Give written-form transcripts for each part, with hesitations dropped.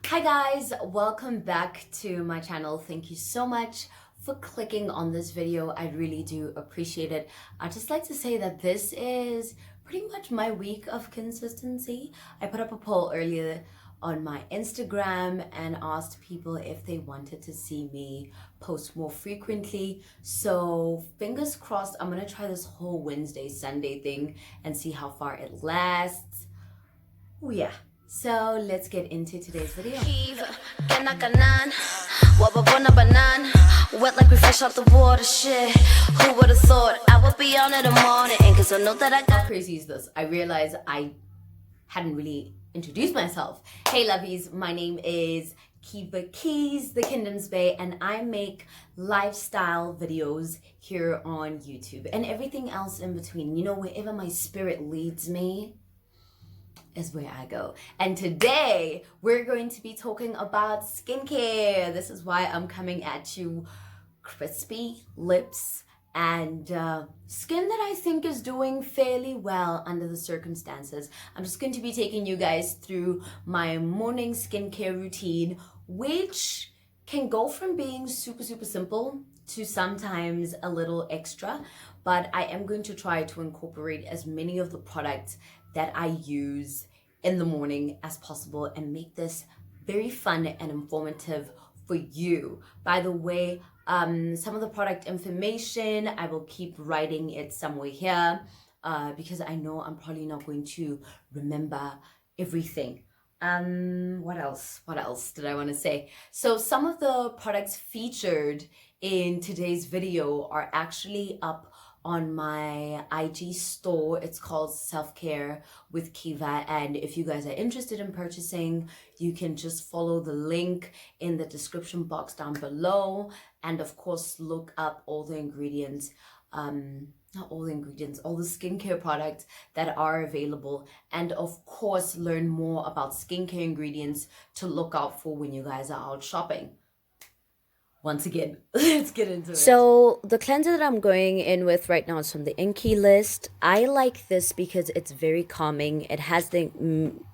Hi guys, welcome back to my channel. Thank you so much for clicking on this video. I really do appreciate it. I'd just like to say that this is pretty much my week of consistency. I put up a poll earlier on my Instagram and asked people if they wanted to see me post more frequently. So fingers crossed, I'm gonna try this whole Wednesday, Sunday thing and see how far it lasts. Oh yeah. So let's get into today's video. Wet like we fresh off the water, shit. Who would have thought I would be on in the morning? Cause I know that I got. How crazy is this? I realized I hadn't really introduced myself. Hey lovies, my name is Kiva Phakisi, the Kingdom's Bay, and I make lifestyle videos here on YouTube and everything else in between. You know, wherever my spirit leads me is where I go. And today we're going to be talking about skincare. This is why I'm coming at you crispy lips and skin that I think is doing fairly well under the circumstances. I'm just going to be taking you guys through my morning skincare routine, which can go from being super simple to sometimes a little extra, but I am going to try to incorporate as many of the products that I use in the morning as possible and make this very fun and informative for you. By the way, some of the product information, I will keep writing it somewhere here because I know I'm probably not going to remember everything. What else did I want to say? So some of the products featured in today's video are actually up on my IG store. It's called Self-Care with Kiva, and if you guys are interested in purchasing, you can just follow the link in the description box down below, and of course look up all the ingredients, not all the ingredients, all the skincare products that are available, and of course learn more about skincare ingredients to look out for when you guys are out shopping. Once again, let's get into it. So the cleanser that I'm going in with right now is from the Inkey list. I like this because it's very calming. It has the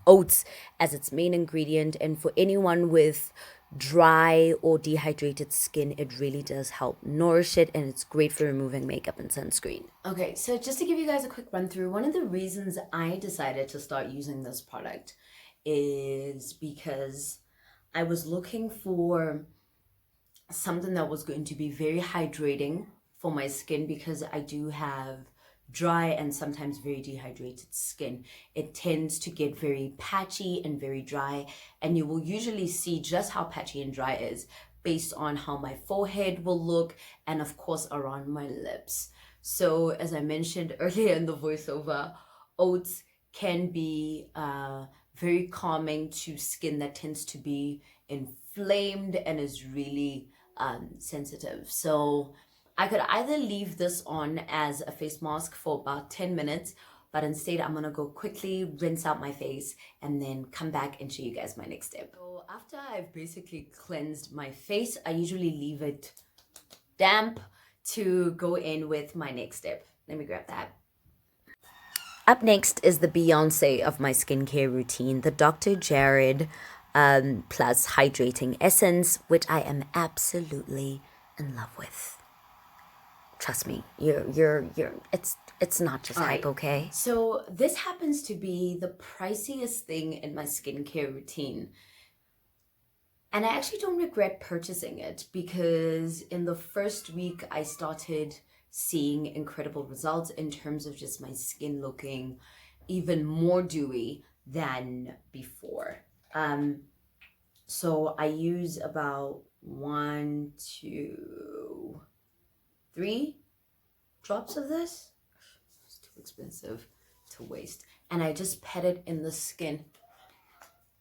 oats as its main ingredient, and for anyone with dry or dehydrated skin, it really does help nourish it, and it's great for removing makeup and sunscreen. Okay, so just to give you guys a quick run through, one of the reasons I decided to start using this product is because I was looking for something that was going to be very hydrating for my skin, because I do have dry and sometimes very dehydrated skin. It tends to get very patchy and very dry, and you will usually see just how patchy and dry it is based on how my forehead will look and of course around my lips. So as I mentioned earlier in the voiceover, oats can be very calming to skin that tends to be inflamed and is really sensitive. So I could either leave this on as a face mask for about 10 minutes, but instead I'm gonna go quickly rinse out my face and then come back and show you guys my next step. So after I've basically cleansed my face, I usually leave it damp to go in with my next step. Let me grab that. Up next is the Beyonce of my skincare routine, the Dr. Jared plus hydrating essence, which I am absolutely in love with. Trust me, it's not just hype, okay? So this happens to be the priciest thing in my skincare routine, and I actually don't regret purchasing it, because in the first week I started seeing incredible results in terms of just my skin looking even more dewy than before. So I use about 1, 2, 3 drops of this. It's too expensive to waste. And I just pat it in the skin.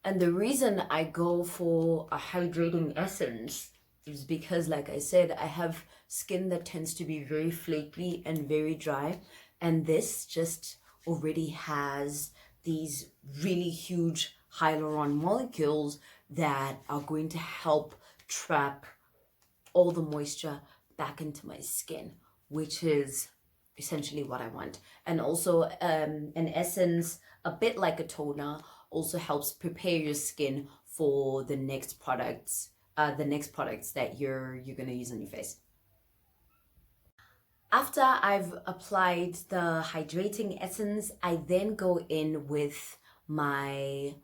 And the reason I go for a hydrating essence is because, like I said, I have skin that tends to be very flaky and very dry. And this just already has these really huge hyaluron molecules that are going to help trap all the moisture back into my skin, which is essentially what I want. And also an essence, a bit like a toner, also helps prepare your skin for the next products that you're going to use on your face. After I've applied the hydrating essence, I then go in with my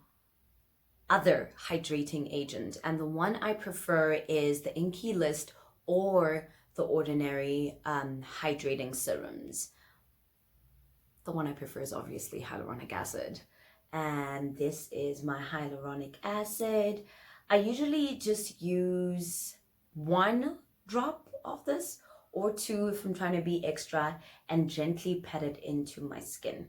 other hydrating agent, and the one I prefer is the Inkey list or the ordinary hydrating serums. The one I prefer is obviously hyaluronic acid, and this is my hyaluronic acid. I usually just use 1 drop of this or 2 if I'm trying to be extra, and gently pat it into my skin.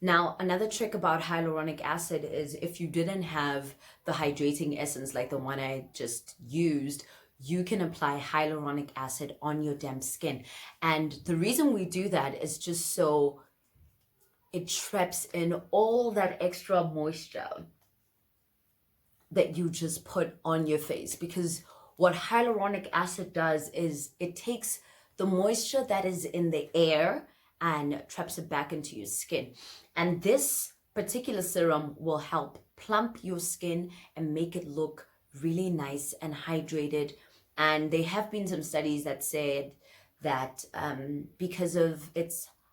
Now, another trick about hyaluronic acid is if you didn't have the hydrating essence like the one I just used, you can apply hyaluronic acid on your damp skin. And the reason we do that is just so it traps in all that extra moisture that you just put on your face. Because what hyaluronic acid does is it takes the moisture that is in the air and traps it back into your skin. And this particular serum will help plump your skin and make it look really nice and hydrated. And there have been some studies that said that because of the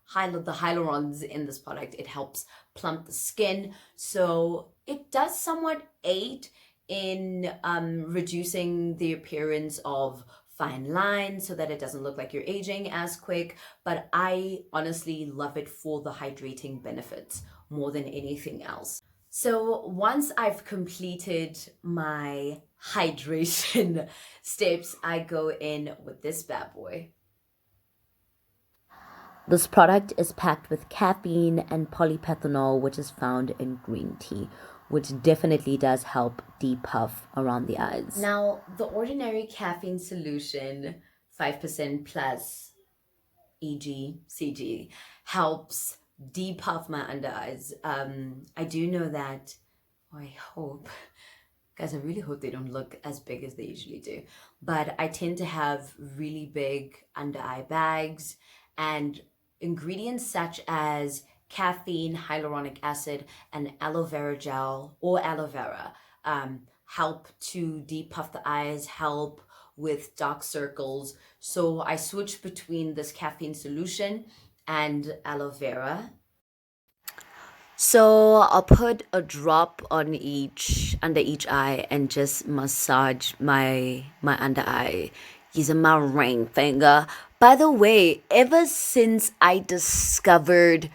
hyalurons in this product, it helps plump the skin. So it does somewhat aid in reducing the appearance of fine lines so that it doesn't look like you're aging as quick. But I honestly love it for the hydrating benefits more than anything else. So once I've completed my hydration steps, I go in with this bad boy. This product is packed with caffeine and polyphenol, which is found in green tea, which definitely does help depuff around the eyes. Now, the ordinary caffeine solution, 5% plus e.g. CG, helps depuff my under eyes. I do know that, I hope, guys, I really hope they don't look as big as they usually do, but I tend to have really big under eye bags, and ingredients such as caffeine, hyaluronic acid, and aloe vera gel or aloe vera help to depuff the eyes, help with dark circles. So I switch between this caffeine solution and aloe vera. So I'll put a drop on under each eye and just massage my under eye using my ring finger. By the way, ever since I discovered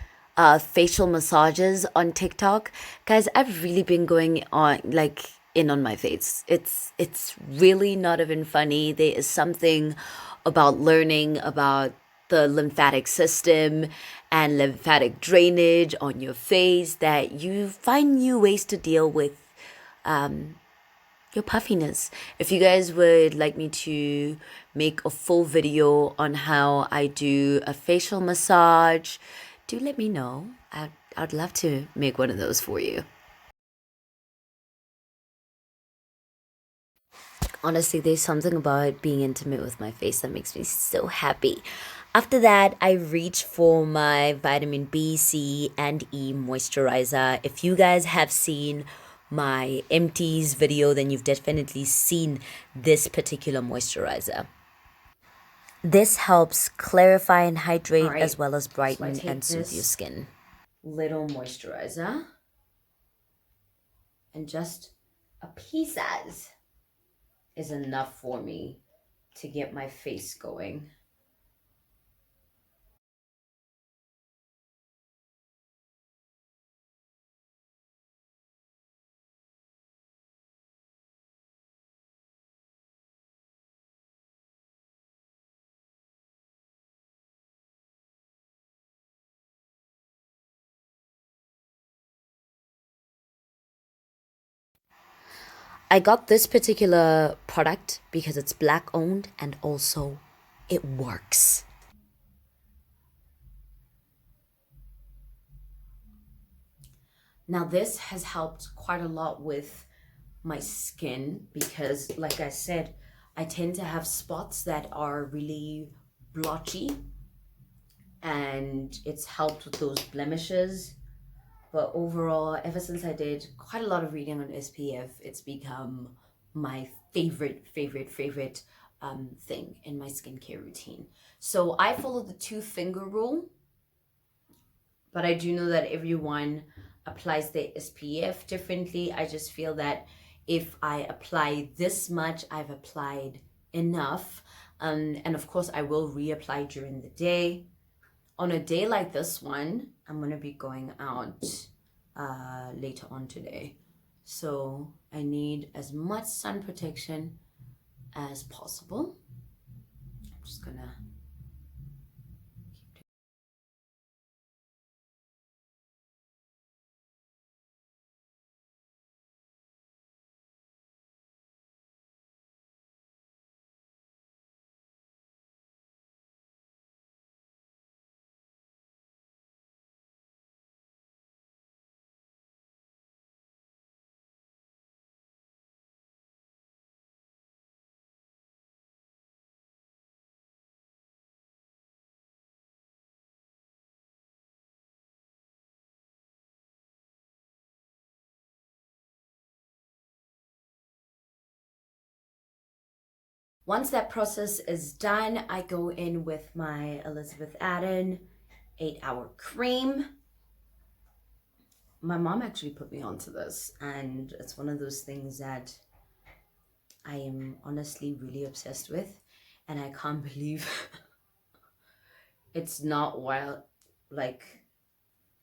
facial massages on TikTok, guys, I've really been going on in on my face. It's really not even funny. There is something about learning about the lymphatic system and lymphatic drainage on your face that you find new ways to deal with your puffiness. If you guys would like me to make a full video on how I do a facial massage, do let me know. I'd love to make one of those for you. Honestly, there's something about being intimate with my face that makes me so happy. After that, I reach for my vitamin B, C, and E moisturizer. If you guys have seen my empties video, then you've definitely seen this particular moisturizer. This helps clarify and hydrate as well as brighten and soothe your skin. Little moisturizer and just a piece is enough for me to get my face going. I got this particular product because it's Black owned and also it works. Now this has helped quite a lot with my skin because, like I said, I tend to have spots that are really blotchy and it's helped with those blemishes. But overall, ever since I did quite a lot of reading on SPF, it's become my favorite thing in my skincare routine. So I follow the 2-finger rule, but I do know that everyone applies their SPF differently. I just feel that if I apply this much, I've applied enough. And of course, I will reapply during the day. On a day like this one, I'm going to be going out later on today. So I need as much sun protection as possible. I'm just going to once that process is done, I go in with my Elizabeth Arden 8-hour cream. My mom actually put me onto this, and it's one of those things that I am honestly really obsessed with, and I can't believe it's not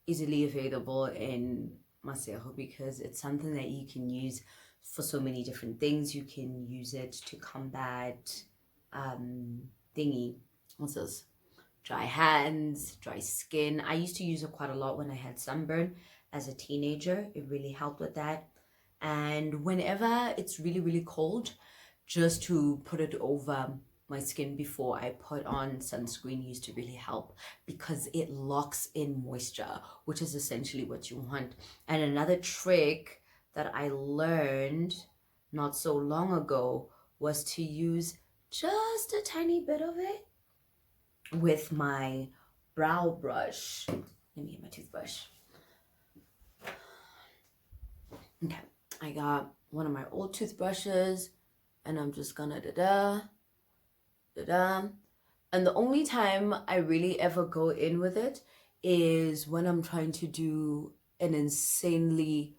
easily available in Masejo, because it's something that you can use for so many different things. You can use it to combat what's this? Dry hands, dry skin. I used to use it quite a lot when I had sunburn as a teenager. It really helped with that. And whenever it's really cold, just to put it over my skin before I put on sunscreen used to really help, because it locks in moisture, which is essentially what you want. And another trick that I learned not so long ago was to use just a tiny bit of it with my brow brush. Let me get my toothbrush. Okay, I got one of my old toothbrushes, and I'm just gonna and the only time I really ever go in with it is when I'm trying to do an insanely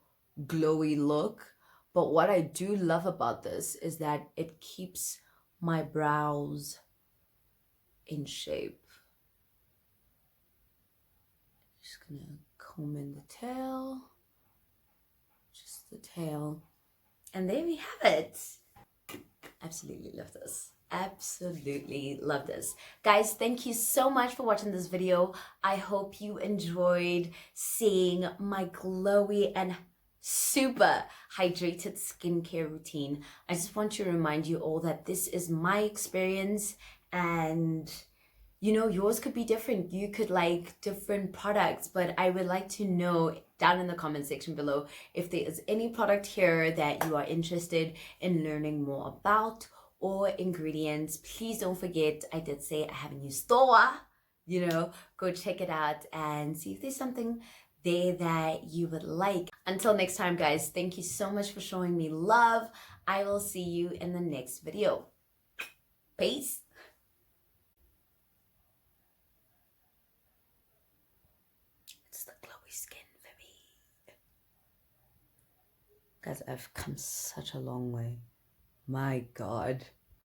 glowy look. But what I do love about this is that it keeps my brows in shape. Just gonna comb in the tail, just the tail, and there we have it. Absolutely love this. Absolutely love this. Guys, thank you so much for watching this video. I hope you enjoyed seeing my glowy and super hydrated skincare routine. I just want to remind you all that this is my experience, and you know, yours could be different. You could like different products, but I would like to know down in the comment section below if there is any product here that you are interested in learning more about, or ingredients. Please don't forget, I did say I have a new store. You know, go check it out and see if there's something there that you would like. Until next time, guys, thank you so much for showing me love. I will see you in the next video. Peace. It's the glowy skin for me. Guys, I've come such a long way. My God.